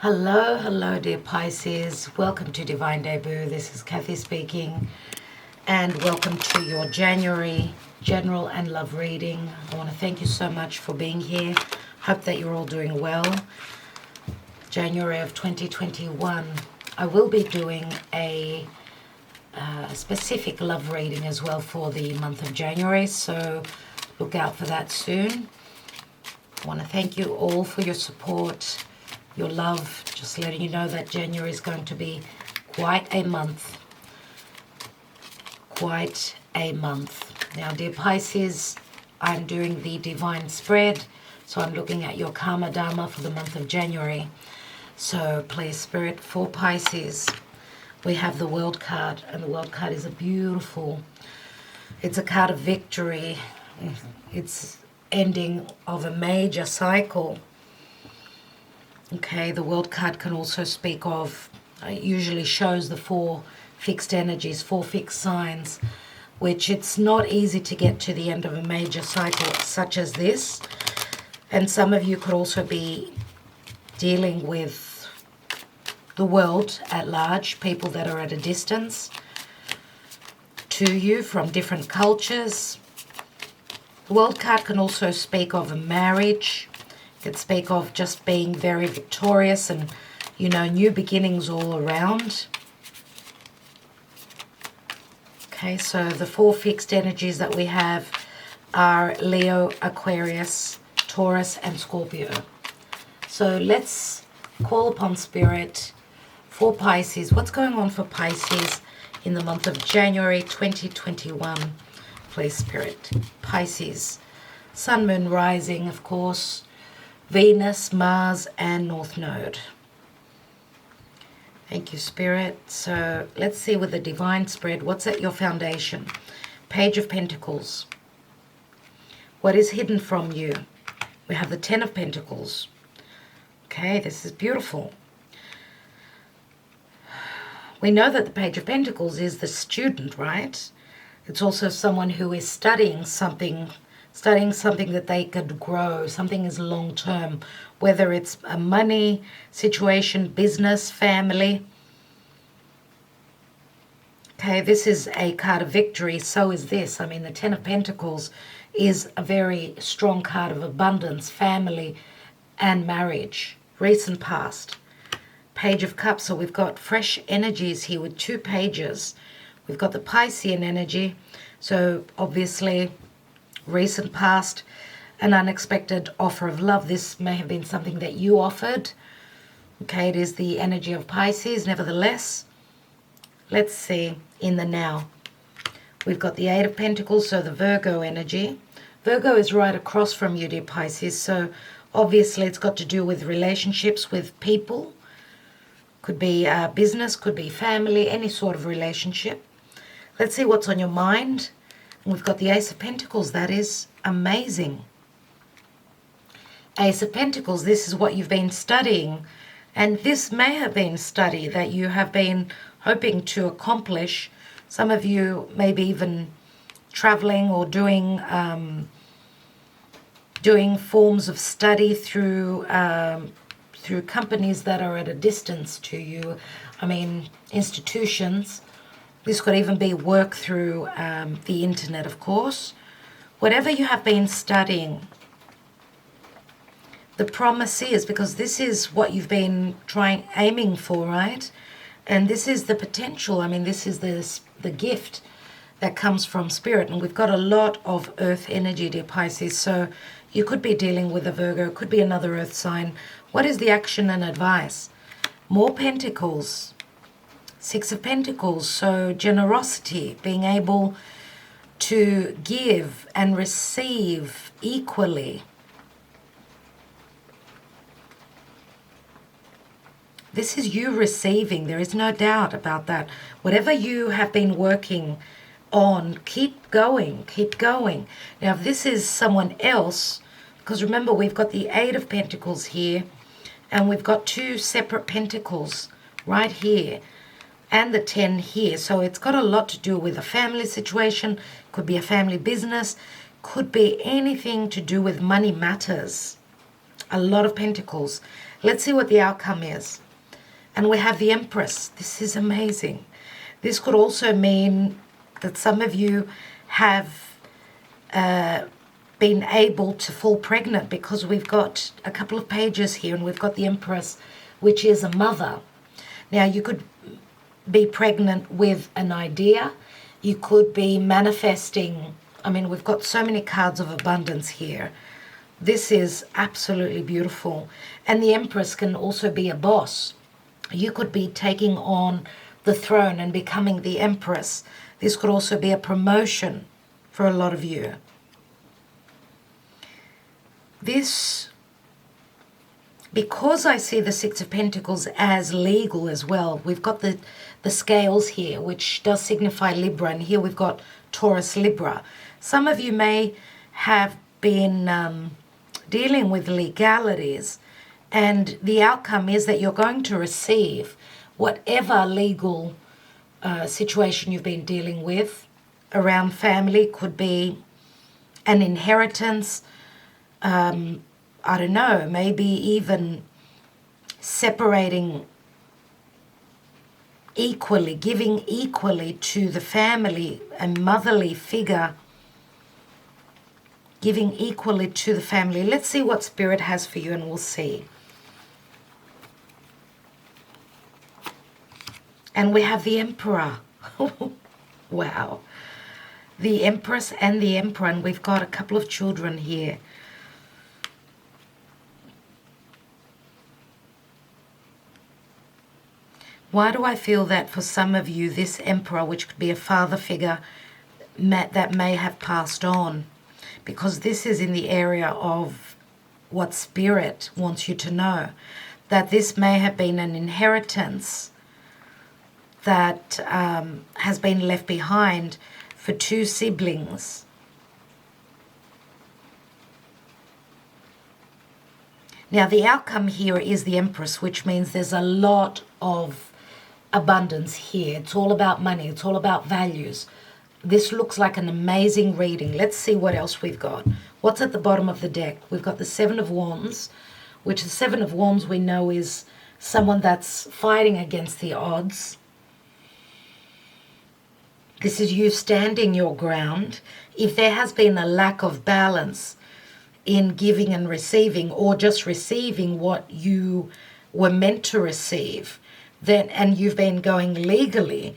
Hello, dear Pisces. Welcome to Divine Debut. This is Kathy speaking, and welcome to your January general and love reading. I want to thank you so much for being here. Hope that you're all doing well. January of 2021. I will be doing a specific love reading as well for the month of January, so look out for that soon. I want to thank you all for your support, your love. Just letting you know that January is going to be quite a month. Quite a month. Now, dear Pisces, I'm doing the divine spread, so I'm looking at your karma dharma for the month of January. So please, Spirit, for Pisces, we have the World card, and the World card is it's a card of victory. It's ending of a major cycle. Okay, the World card can also speak of, it usually shows the four fixed energies, four fixed signs, which it's not easy to get to the end of a major cycle such as this. And some of you could also be dealing with the world at large, people that are at a distance to you from different cultures. The World card can also speak of a marriage. It can speak of just being very victorious and, new beginnings all around. Okay, so the four fixed energies that we have are Leo, Aquarius, Taurus, and Scorpio. So let's call upon Spirit for Pisces. What's going on for Pisces in the month of January 2021? Please, Spirit. Pisces, Sun, Moon, Rising, of course, Venus, Mars, and North Node. Thank you, Spirit. So let's see with the divine spread, what's at your foundation? Page of Pentacles. What is hidden from you? We have the Ten of Pentacles. Okay, this is beautiful. We know that the Page of Pentacles is the student, right? It's also someone who is studying something that they could grow. Something is long-term, whether it's a money situation, business, family. Okay, this is a card of victory. So is this. I mean, the Ten of Pentacles is a very strong card of abundance, family, and marriage. Recent past. Page of Cups. So we've got fresh energies here with two pages. We've got the Piscean energy. So obviously, recent past, an unexpected offer of love. This may have been something that you offered. Okay, it is the energy of Pisces. Nevertheless, let's see in the now. We've got the Eight of Pentacles, so the Virgo energy. Virgo is right across from you, dear Pisces. So obviously it's got to do with relationships with people. Could be business, could be family, any sort of relationship. Let's see what's on your mind. We've got the Ace of Pentacles. That is amazing. Ace of Pentacles, this is what you've been studying. And this may have been study that you have been hoping to accomplish. Some of you maybe even traveling or doing forms of study through companies that are at a distance to you. I mean, institutions. This could even be work through the internet, of course. Whatever you have been studying, the promise is, because this is what you've been aiming for, right? And this is the potential. I mean, this is the gift that comes from Spirit. And we've got a lot of earth energy, dear Pisces. So you could be dealing with a Virgo, could be another earth sign. What is the action and advice? More Pentacles. Six of Pentacles, so generosity, being able to give and receive equally. This is you receiving. There is no doubt about that. Whatever you have been working on, keep going, keep going. Now, if this is someone else, because remember, we've got the Eight of Pentacles here, and we've got two separate Pentacles right here. And the 10 here. So it's got a lot to do with a family situation. Could be a family business. Could be anything to do with money matters. A lot of pentacles. Let's see what the outcome is. And we have the Empress. This is amazing. This could also mean that some of you have been able to fall pregnant, because we've got a couple of pages here and we've got the Empress, which is a mother. Now, you could be pregnant with an idea. You could be manifesting. I mean, we've got so many cards of abundance here. This is absolutely beautiful. And the Empress can also be a boss. You could be taking on the throne and becoming the Empress. This could also be a promotion for a lot of you. This, because I see the Six of Pentacles as legal as well, we've got the scales here, which does signify Libra, and here we've got Taurus Libra. Some of you may have been dealing with legalities, and the outcome is that you're going to receive whatever legal situation you've been dealing with around family. Could be an inheritance, I don't know, maybe even separating equally, giving equally to the family, a motherly figure, giving equally to the family. Let's see what Spirit has for you, and we'll see. And we have the Emperor. Wow. The Empress and the Emperor, and we've got a couple of children here. Why do I feel that for some of you, this Emperor, which could be a father figure that may have passed on? Because this is in the area of what Spirit wants you to know. That this may have been an inheritance that has been left behind for two siblings. Now, the outcome here is the Empress, which means there's a lot of abundance here. It's all about money. It's all about values. This looks like an amazing reading. Let's see what else we've got. What's at the bottom of the deck? We've got the Seven of Wands, which the Seven of Wands we know is someone that's fighting against the odds. This is you standing your ground. If there has been a lack of balance in giving and receiving, or just receiving what you were meant to receive, then, and you've been going legally,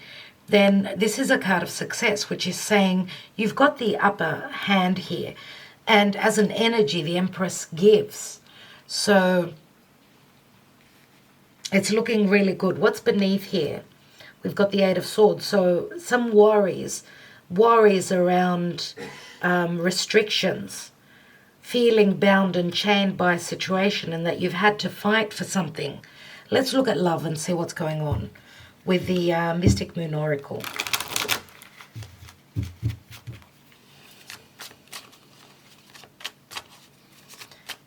then this is a card of success, which is saying you've got the upper hand here. And as an energy, the Empress gives. So it's looking really good. What's beneath here? We've got the Eight of Swords. So some worries around restrictions, feeling bound and chained by a situation, and that you've had to fight for something. Let's look at love and see what's going on with the Mystic Moon Oracle.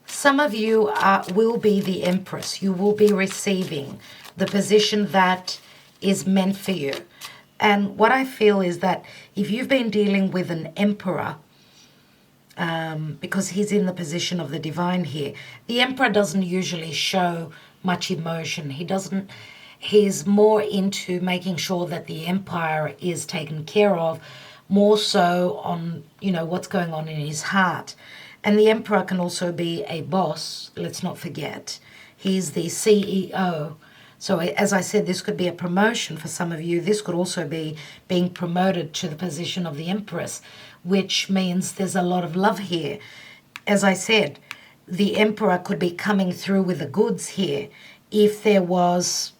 Some of you will be the Empress. You will be receiving the position that is meant for you. And what I feel is that if you've been dealing with an Emperor, because he's in the position of the divine here, the Emperor doesn't usually show much emotion. He's more into making sure that the empire is taken care of, more so on, what's going on in his heart. And the Emperor can also be a boss, let's not forget. He's the CEO. So as I said, this could be a promotion for some of you. This could also be being promoted to the position of the Empress, which means there's a lot of love here. As I said, the Emperor could be coming through with the goods here if there was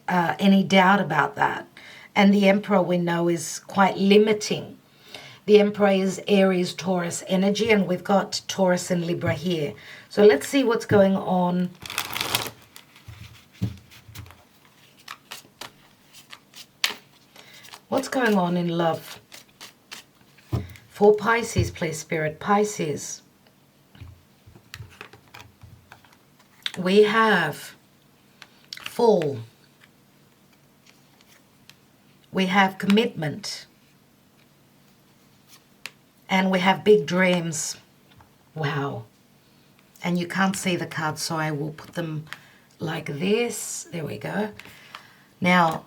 any doubt about that. And the Emperor, we know, is quite limiting. The Emperor is Aries, Taurus energy, and we've got Taurus and Libra here. So let's see what's going on. What's going on in love? For Pisces, please, Spirit. Pisces. We have Fall. We have commitment. And we have big dreams. Wow. And you can't see the cards, so I will put them like this. There we go. Now,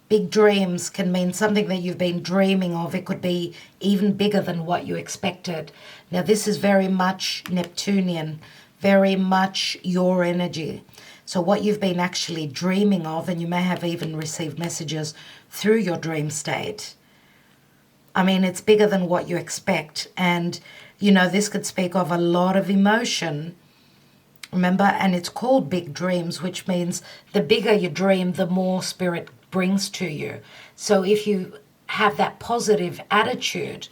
big dreams can mean something that you've been dreaming of. It could be even bigger than what you expected. Now, this is very much Neptunian, very much your energy. So what you've been actually dreaming of, and you may have even received messages through your dream state. I mean, it's bigger than what you expect. And, you know, this could speak of a lot of emotion. Remember, and it's called big dreams, which means the bigger you dream, the more spirit brings to you. So if you have that positive attitude,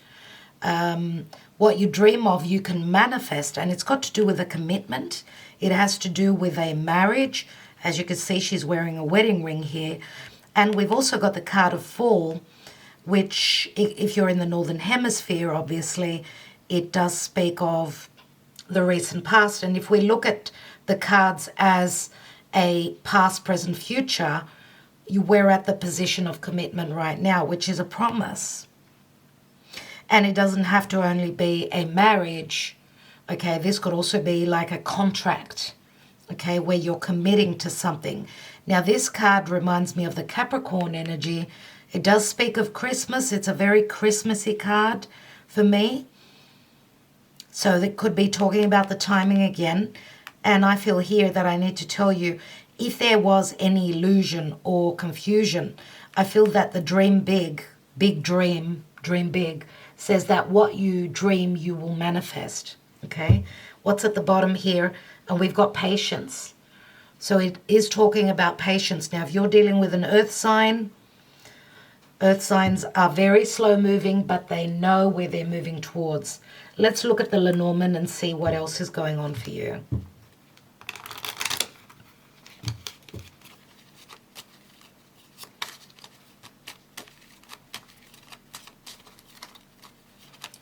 what you dream of, you can manifest. And it's got to do with a commitment. It has to do with a marriage. As you can see, she's wearing a wedding ring here. And we've also got the card of Fall, which, if you're in the Northern Hemisphere, obviously, it does speak of the recent past. And if we look at the cards as a past, present, future, we're at the position of commitment right now, which is a promise. And it doesn't have to only be a marriage. Okay, this could also be like a contract, okay, where you're committing to something. Now, this card reminds me of the Capricorn energy. It does speak of Christmas. It's a very Christmassy card for me. So that could be talking about the timing again. And I feel here that I need to tell you, if there was any illusion or confusion, I feel that the dream big, dream big, says that what you dream, you will manifest. Okay? What's at the bottom here? And we've got patience. So it is talking about patience. Now, if you're dealing with an earth sign, earth signs are very slow moving, but they know where they're moving towards. Let's look at the Lenormand and see what else is going on for you.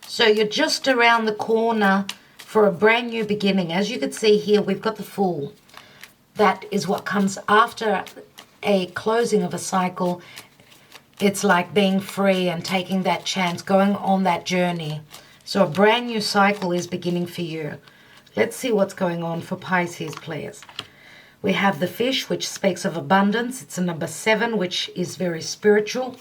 So you're just around the corner for a brand new beginning. As you can see here, we've got the Fool. That is what comes after a closing of a cycle. It's like being free and taking that chance, going on that journey. So a brand new cycle is beginning for you. Let's see what's going on for Pisces, please. We have the Fish, which speaks of abundance. It's a number 7, which is very spiritual.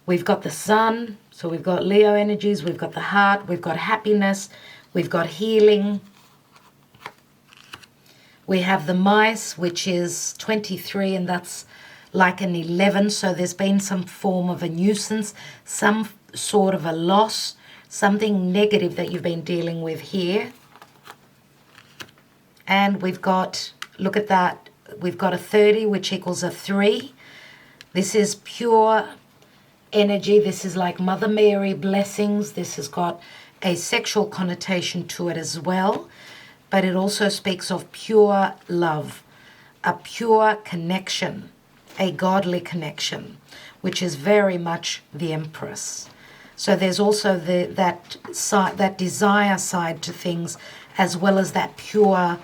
We've got the Sun. So we've got Leo energies. We've got the Heart. We've got happiness. We've got healing. We have the Mice, which is 23, and that's like an 11. So there's been some form of a nuisance, some sort of a loss, something negative that you've been dealing with here. And we've got, look at that, we've got a 30, which equals a 3. This is pure energy. This is like Mother Mary blessings. This has got a sexual connotation to it as well. But it also speaks of pure love, a pure connection, a godly connection, which is very much the Empress. So there's also that desire side to things, as well as that pure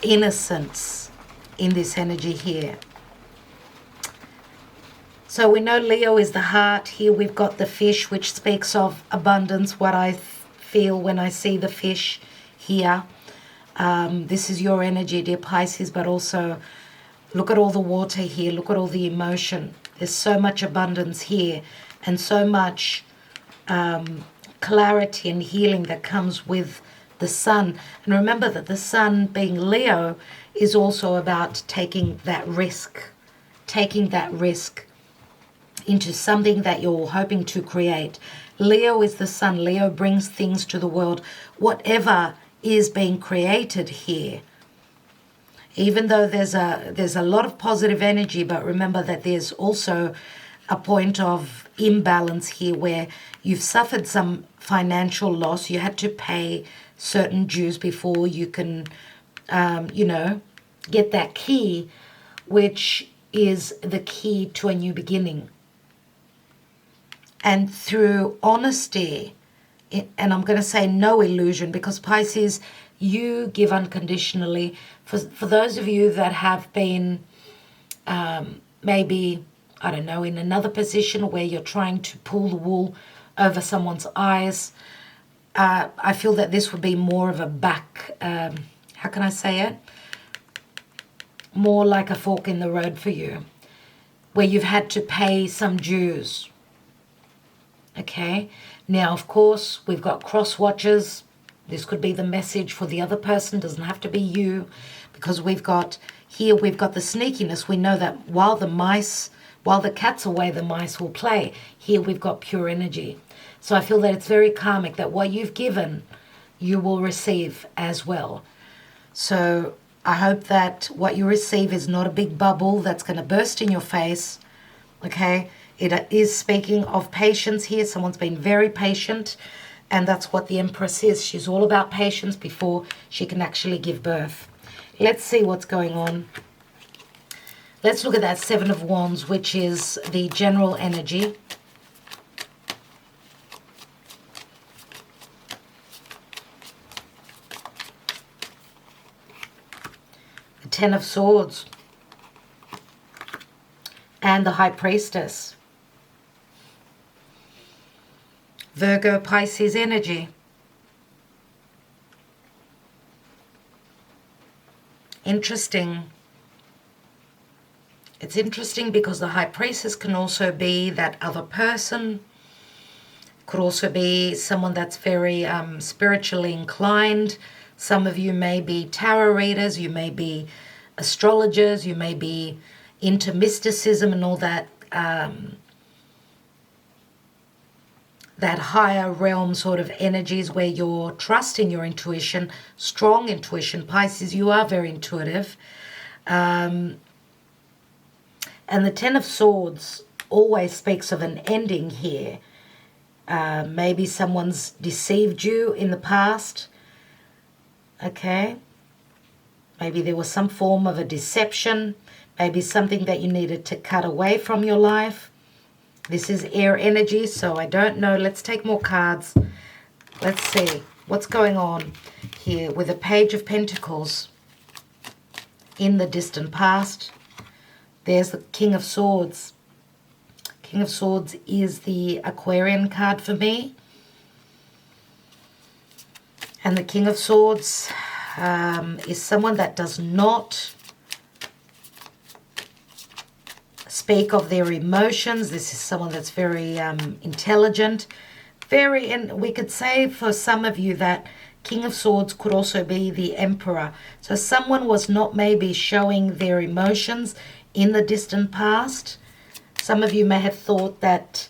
innocence in this energy here. So we know Leo is the Heart. Here we've got the Fish, which speaks of abundance, what I feel when I see the fish here. This is your energy, dear Pisces, but also look at all the water here. Look at all the emotion. There's so much abundance here and so much clarity and healing that comes with the Sun. And remember that the Sun, being Leo, is also about taking that risk into something that you're hoping to create. Leo is the Sun. Leo brings things to the world. Whatever is being created here, even though there's a lot of positive energy, but remember that there's also a point of imbalance here where you've suffered some financial loss. You had to pay certain dues before you can, get that key, which is the key to a new beginning. And through honesty, and I'm going to say no illusion, because Pisces, you give unconditionally. For those of you that have been maybe, I don't know, in another position where you're trying to pull the wool over someone's eyes, I feel that this would be more of a back, how can I say it? More like a fork in the road for you, where you've had to pay some dues. Okay, now of course we've got cross watchers. This could be the message for the other person, doesn't have to be you, because we've got here, we've got the sneakiness. We know that while the cat's away, the mice will play. Here we've got pure energy. So I feel that it's very karmic, that what you've given, you will receive as well. So I hope that what you receive is not a big bubble that's going to burst in your face, okay? It is speaking of patience here. Someone's been very patient, and that's what the Empress is. She's all about patience before she can actually give birth. Let's see what's going on. Let's look at that Seven of Wands, which is the general energy. The Ten of Swords. And the High Priestess. Virgo, Pisces energy. Interesting. It's interesting because the High Priestess can also be that other person. Could also be someone that's very spiritually inclined. Some of you may be tarot readers. You may be astrologers. You may be into mysticism and all that. That higher realm sort of energies where you're trusting your intuition, strong intuition. Pisces, you are very intuitive. And the Ten of Swords always speaks of an ending here. Maybe someone's deceived you in the past. Okay. Maybe there was some form of a deception. Maybe something that you needed to cut away from your life. This is air energy, so I don't know. Let's take more cards. Let's see what's going on here with the Page of Pentacles in the distant past. There's the King of Swords. King of Swords is the Aquarian card for me. And the King of Swords is someone that does not speak of their emotions. This is someone that's very intelligent. And we could say for some of you that King of Swords could also be the Emperor. So someone was not maybe showing their emotions in the distant past. Some of you may have thought that,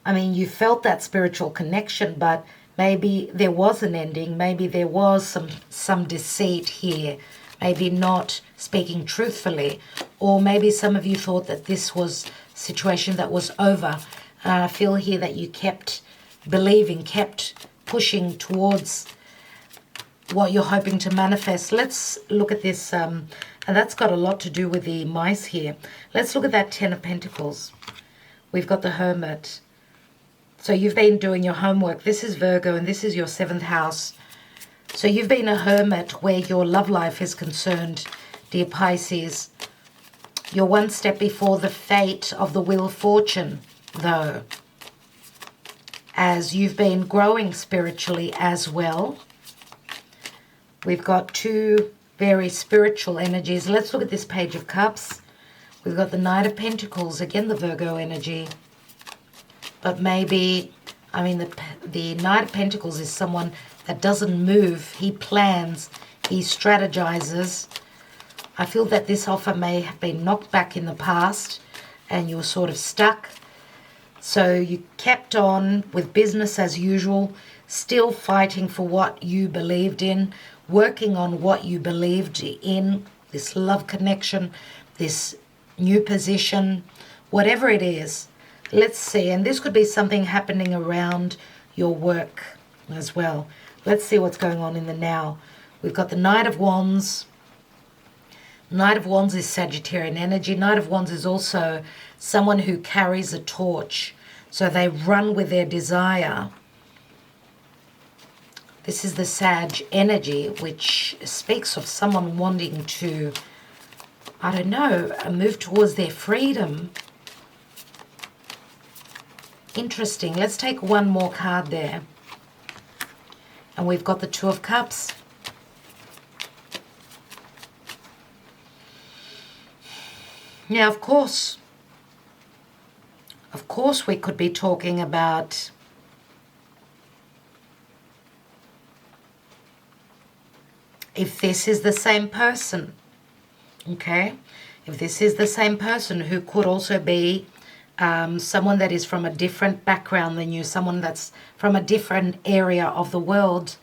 you felt that spiritual connection, but maybe there was an ending. Maybe there was some deceit here. Maybe not speaking truthfully. Or maybe some of you thought that this was a situation that was over. I feel here that you kept believing, kept pushing towards what you're hoping to manifest. Let's look at this, and that's got a lot to do with the mice here. Let's look at that Ten of Pentacles. We've got the Hermit. So you've been doing your homework. This is Virgo, and this is your 7th house. So you've been a hermit where your love life is concerned, dear Pisces. You're one step before the fate of the Wheel of Fortune, though, as you've been growing spiritually as well. We've got two very spiritual energies. Let's look at this Page of Cups. We've got the Knight of Pentacles, again the Virgo energy. But maybe, the Knight of Pentacles is someone that doesn't move. He plans, he strategizes. I feel that this offer may have been knocked back in the past and you were sort of stuck. So you kept on with business as usual, still fighting for what you believed in, working on what you believed in, this love connection, this new position, whatever it is. Let's see, and this could be something happening around your work as well. Let's see what's going on in the now. We've got the Knight of Wands. Knight of Wands is Sagittarian energy. Knight of Wands is also someone who carries a torch. So they run with their desire. This is the Sag energy, which speaks of someone wanting to, move towards their freedom. Interesting. Let's take one more card there. And we've got the Two of Cups. Now, of course, we could be talking about if this is the same person, okay? If this is the same person, who could also be someone that is from a different background than you, someone that's from a different area of the world.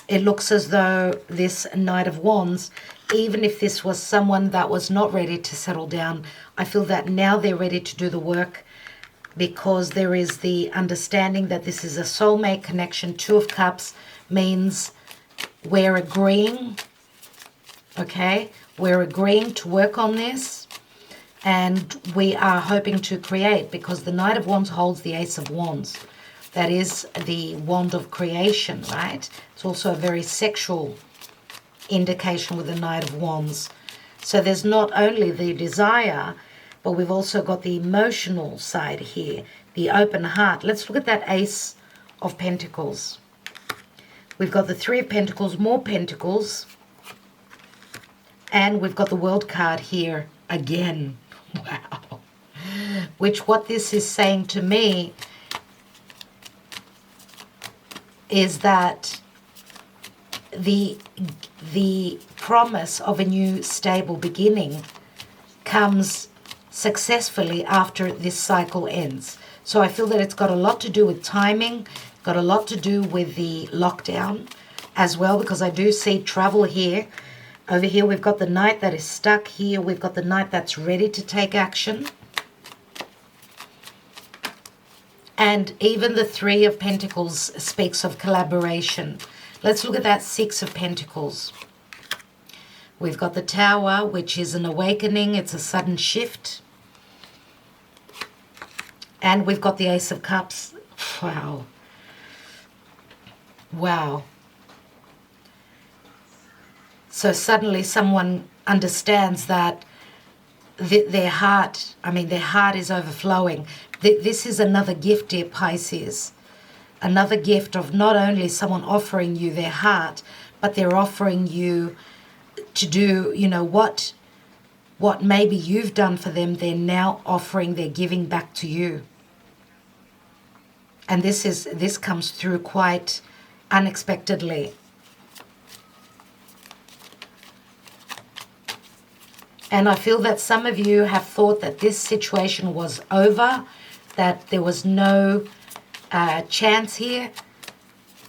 It looks as though this Knight of Wands, even if this was someone that was not ready to settle down, I feel that now they're ready to do the work, because there is the understanding that this is a soulmate connection. Two of Cups means we're agreeing, okay? We're agreeing to work on this, and we are hoping to create, because the Knight of Wands holds the Ace of Wands. That is the wand of creation, right? It's also a very sexual indication with the Knight of Wands. So there's not only the desire, but we've also got the emotional side here, the open heart. Let's look at that Ace of Pentacles. We've got the Three of Pentacles, more Pentacles, and we've got the World card here again. Wow. Which, what this is saying to me is that the promise of a new stable beginning comes successfully after this cycle ends. So I feel that it's got a lot to do with timing, got a lot to do with the lockdown as well, because I do see travel here. Over here we've got the Knight that is stuck. Here we've got the Knight that's ready to take action. And even the Three of Pentacles speaks of collaboration. Let's look at that Six of Pentacles. We've got the Tower, which is an awakening. It's a sudden shift. And we've got the Ace of Cups. Wow. Wow. So suddenly someone understands that their heart is overflowing. This is another gift, dear Pisces. Another gift of not only someone offering you their heart, but they're offering you to do, what maybe you've done for them, they're now offering, they're giving back to you. And this comes through quite unexpectedly. And I feel that some of you have thought that this situation was over, that there was no chance here.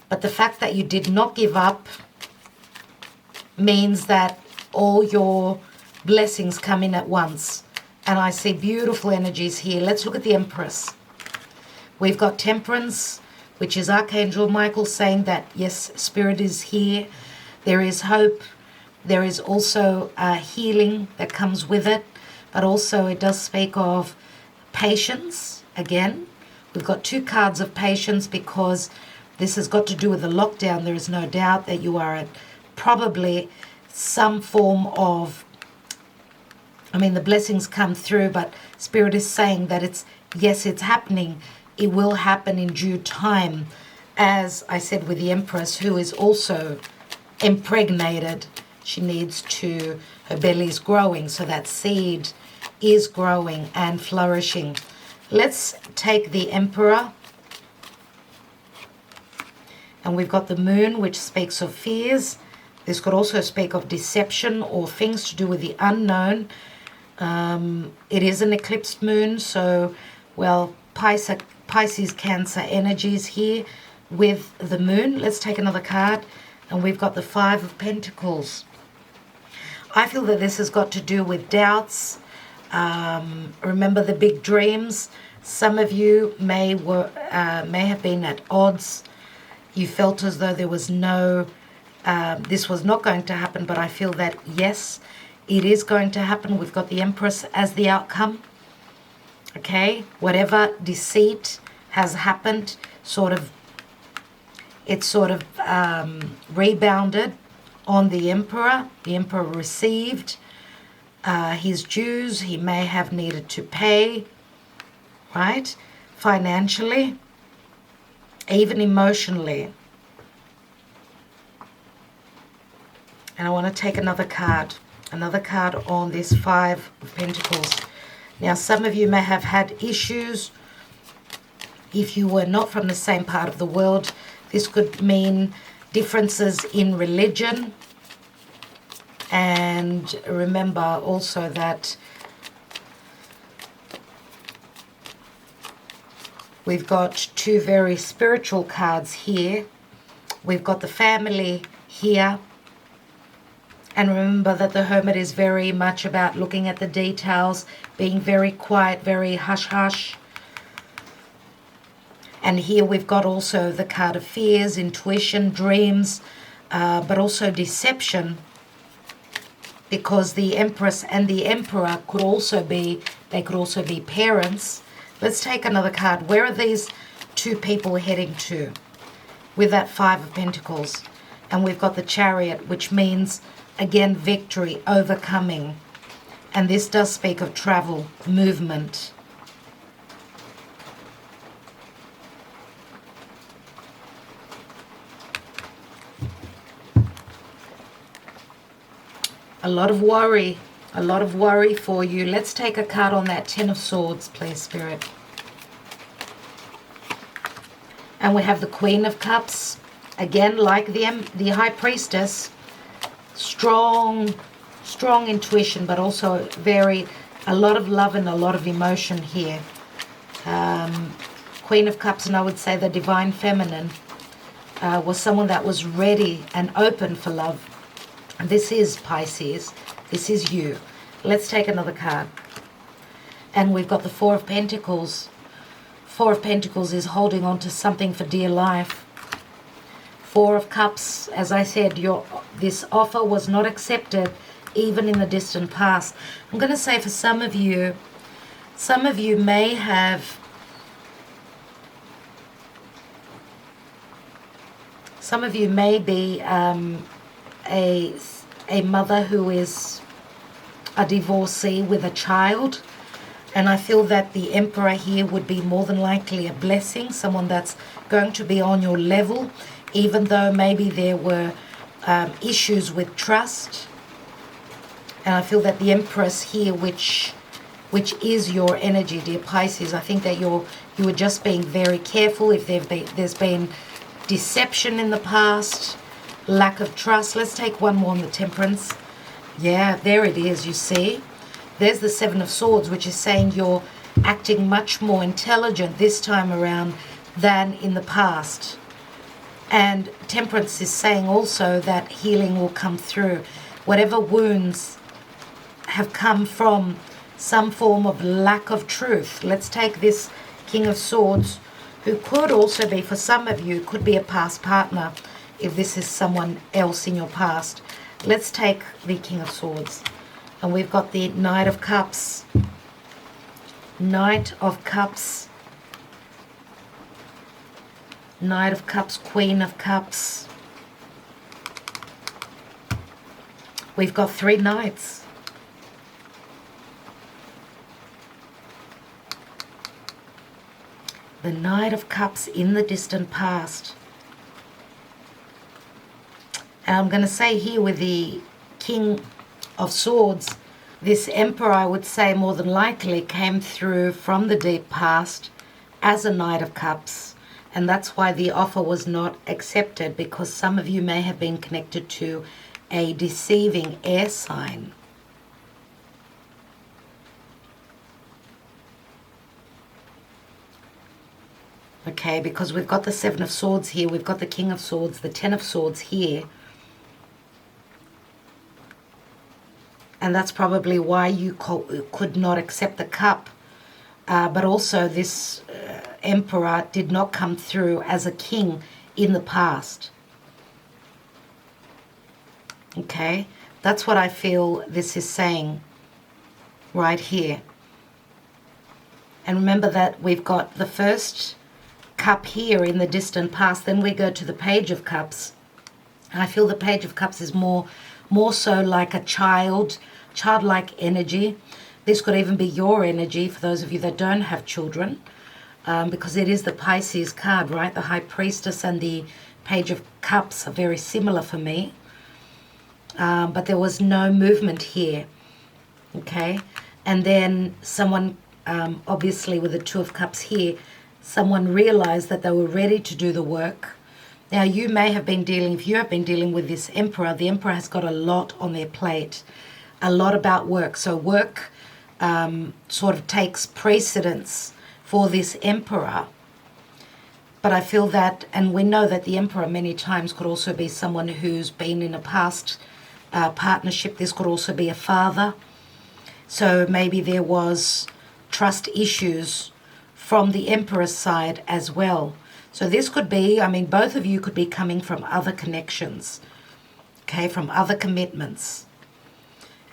But the fact that you did not give up means that all your blessings come in at once. And I see beautiful energies here. Let's look at the Empress. We've got Temperance, which is Archangel Michael saying that, yes, Spirit is here. There is hope. There is also healing that comes with it. But also it does speak of patience again. We've got two cards of patience, because this has got to do with the lockdown. There is no doubt that you are at probably some form of, the blessings come through, but Spirit is saying that it's happening. It will happen in due time. As I said with the Empress, who is also impregnated, she needs to, her belly is growing, so that seed is growing and flourishing. Let's take the Emperor. And we've got the Moon, which speaks of fears. This could also speak of deception or things to do with the unknown. It is an eclipsed moon, so, Pisces, Cancer energies here with the Moon. Let's take another card. And we've got the Five of Pentacles. I feel that this has got to do with doubts. Remember the big dreams. Some of you may have been at odds. You felt as though there was this was not going to happen, but I feel that, yes, it is going to happen. We've got the Empress as the outcome. Okay, whatever deceit has happened, it's rebounded on the Emperor. The Emperor received his dues. He may have needed to pay, right, financially. even emotionally. And I want to take another card on this Five of Pentacles. Now, some of you may have had issues. If you were not from the same part of the world, this could mean differences in religion. And remember also that we've got two very spiritual cards here. We've got the family here. And remember that the Hermit is very much about looking at the details, being very quiet, very hush-hush. And here we've got also the card of fears, intuition, dreams, but also deception. Because the Empress and the Emperor could also be parents. Let's take another card. Where are these two people heading to? With that Five of Pentacles. And we've got the Chariot, which means, again, victory, overcoming. And this does speak of travel, movement. A lot of worry for you. Let's take a card on that Ten of Swords, please, Spirit. And we have the Queen of Cups. Again, like the High Priestess, strong intuition, but also a lot of love and a lot of emotion here. Queen of Cups, and I would say the Divine Feminine, was someone that was ready and open for love. This is Pisces. This is you. Let's take another card. And we've got the Four of Pentacles. Four of Pentacles is holding on to something for dear life. Four of Cups, as I said, this offer was not accepted even in the distant past. I'm going to say for some of you may have... Some of you may be a mother who is a divorcee with a child, and I feel that the Emperor here would be more than likely a blessing, someone that's going to be on your level, even though maybe there were issues with trust. And I feel that the Empress here, which is your energy, dear Pisces, I think that you are just being very careful if there's been deception in the past, lack of trust. Let's take one more on the Temperance. Yeah, there it is, you see. There's the Seven of Swords, which is saying you're acting much more intelligent this time around than in the past. And Temperance is saying also that healing will come through. Whatever wounds have come from some form of lack of truth. Let's take this King of Swords, who could also be, for some of you, could be a past partner, if this is someone else in your past. Let's take the King of Swords. And we've got the Knight of Cups. Knight of Cups. Knight of Cups, Queen of Cups. We've got three Knights. The Knight of Cups in the distant past. And I'm going to say here with the King of Swords, this Emperor, I would say more than likely came through from the deep past as a Knight of Cups. And that's why the offer was not accepted, because some of you may have been connected to a deceiving air sign. Okay, because we've got the Seven of Swords here, we've got the King of Swords, the Ten of Swords here. And that's probably why you could not accept the cup. But also this Emperor did not come through as a king in the past. Okay, that's what I feel this is saying right here. And remember that we've got the first cup here in the distant past, then we go to the Page of Cups. I feel the Page of Cups is more so like a childlike energy. This could even be your energy for those of you that don't have children. because it is the Pisces card, right? The High Priestess and the Page of Cups are very similar for me. But there was no movement here, okay? And then someone, obviously with the Two of Cups here, someone realized that they were ready to do the work. Now, you may have been dealing, if you have been dealing with this Emperor, the Emperor has got a lot on their plate, a lot about work. So work sort of takes precedence for this Emperor. But I feel that, and we know that the Emperor many times could also be someone who's been in a past partnership. This could also be a father. So maybe there was trust issues from the Emperor's side as well. So this could be, I mean, both of you could be coming from other connections, okay, from other commitments.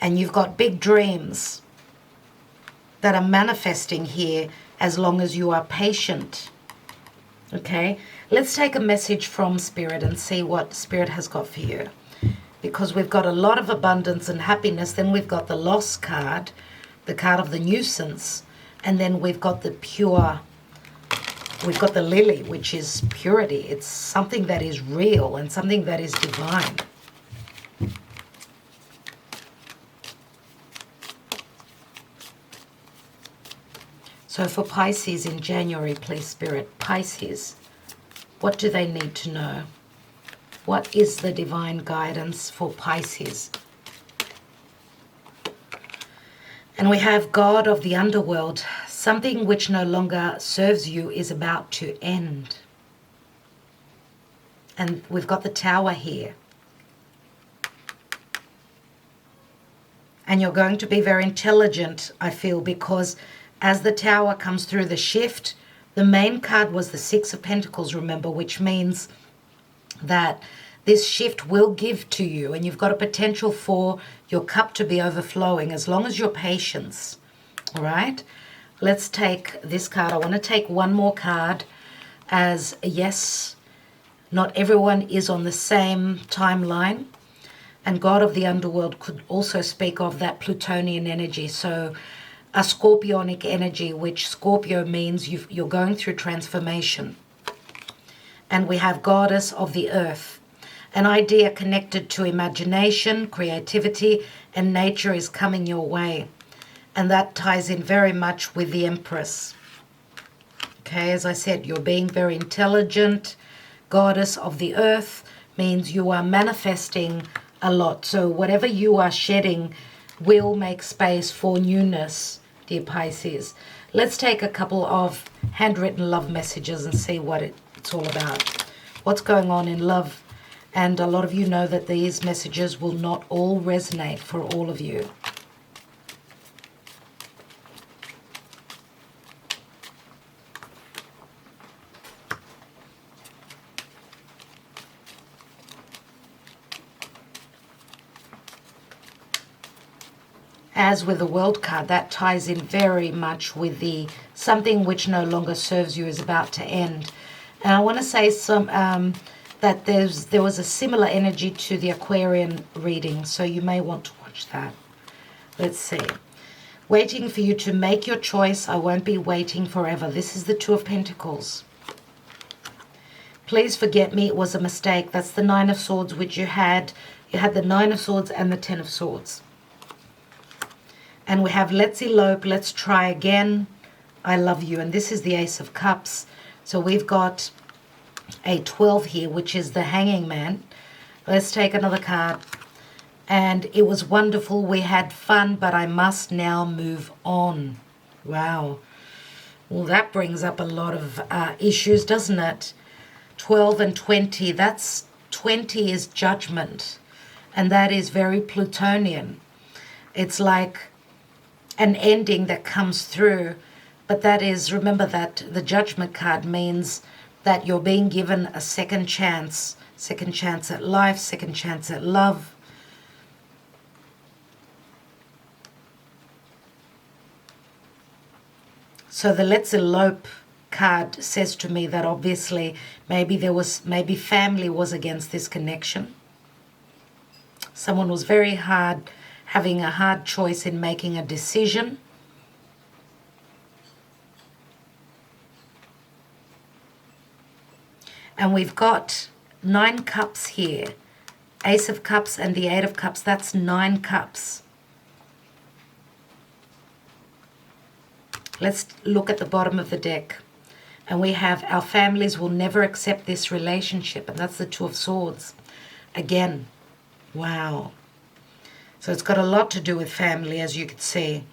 And you've got big dreams that are manifesting here as long as you are patient, okay? Let's take a message from Spirit and see what Spirit has got for you. Because we've got a lot of abundance and happiness. Then we've got the Lost card, the card of the nuisance. And then we've got the pure, we've got the Lily, which is purity. It's something that is real and something that is divine. So for Pisces in January, please, Spirit, Pisces, what do they need to know? What is the divine guidance for Pisces? And we have God of the underworld. Something which no longer serves you is about to end. And we've got the Tower here. And you're going to be very intelligent, I feel, because as the Tower comes through the shift, the main card was the Six of Pentacles, remember, which means that this shift will give to you, and you've got a potential for your cup to be overflowing as long as you're patient. All right, let's take this card. I want to take one more card, as yes, not everyone is on the same timeline, and God of the underworld could also speak of that Plutonian energy, so a Scorpionic energy, which Scorpio means you're going through transformation. And we have Goddess of the Earth. An idea connected to imagination, creativity, and nature is coming your way. And that ties in very much with the Empress. Okay, as I said, you're being very intelligent. Goddess of the Earth means you are manifesting a lot. So whatever you are shedding will make space for newness, dear Pisces. Let's take a couple of handwritten love messages and see what it's all about. What's going on in love? And a lot of you know that these messages will not all resonate for all of you. As with the World card, that ties in very much with the something which no longer serves you is about to end. And I want to say that there was a similar energy to the Aquarian reading, so you may want to watch that. Let's see. Waiting for you to make your choice. I won't be waiting forever. This is the Two of Pentacles. Please forget me. It was a mistake. That's the Nine of Swords, which you had. You had the Nine of Swords and the Ten of Swords. And we have let's elope, let's try again. I love you. And this is the Ace of Cups. So we've got a 12 here, which is the Hanging Man. Let's take another card. And it was wonderful. We had fun, but I must now move on. Wow. Well, that brings up a lot of issues, doesn't it? 12 and 20. That's 20 is judgment. And that is very Plutonian. It's like an ending that comes through. But that is, remember that the Judgment card means that you're being given a second chance at life, second chance at love. So the let's elope card says to me that obviously maybe family was against this connection. Someone was having a hard choice in making a decision. And we've got 9 cups here. Ace of Cups and the 8 of Cups. That's 9 cups. Let's look at the bottom of the deck. And we have our families will never accept this relationship. And that's the 2 of Swords. Again, wow. So it's got a lot to do with family, as you could see.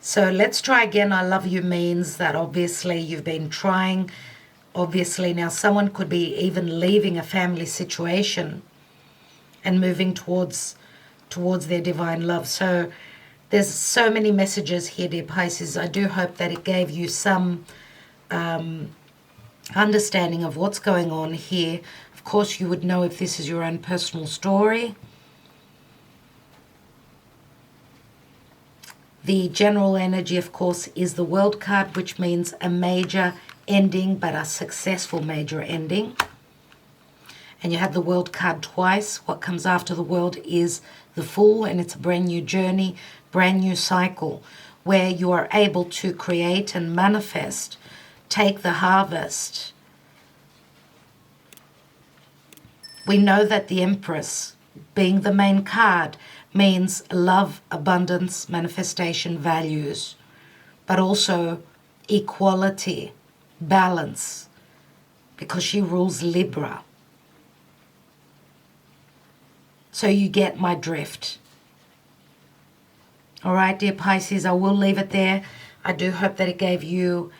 So let's try again. I love you means that obviously you've been trying. Obviously now someone could be even leaving a family situation and moving towards their divine love. So there's so many messages here, dear Pisces. I do hope that it gave you some understanding of what's going on here. Of course, you would know if this is your own personal story. The general energy, of course, is the World card, which means a major ending, but a successful major ending. And you have the World card twice. What comes after the World is the Fool, and it's a brand new journey, brand new cycle, where you are able to create and manifest, take the harvest. We know that the Empress, being the main card, means love, abundance, manifestation, values, but also equality, balance, because she rules Libra. So you get my drift. All right, dear Pisces, I will leave it there. I do hope that it gave you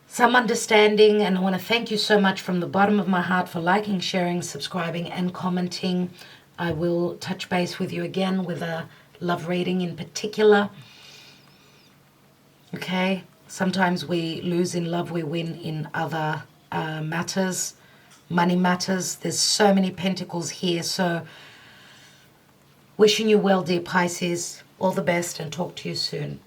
some understanding, and I want to thank you so much from the bottom of my heart for liking, sharing, subscribing, and commenting. I will touch base with you again with a love reading in particular. Okay, sometimes we lose in love, we win in other matters, money matters. There's so many pentacles here, so wishing you well, dear Pisces. All the best, and talk to you soon.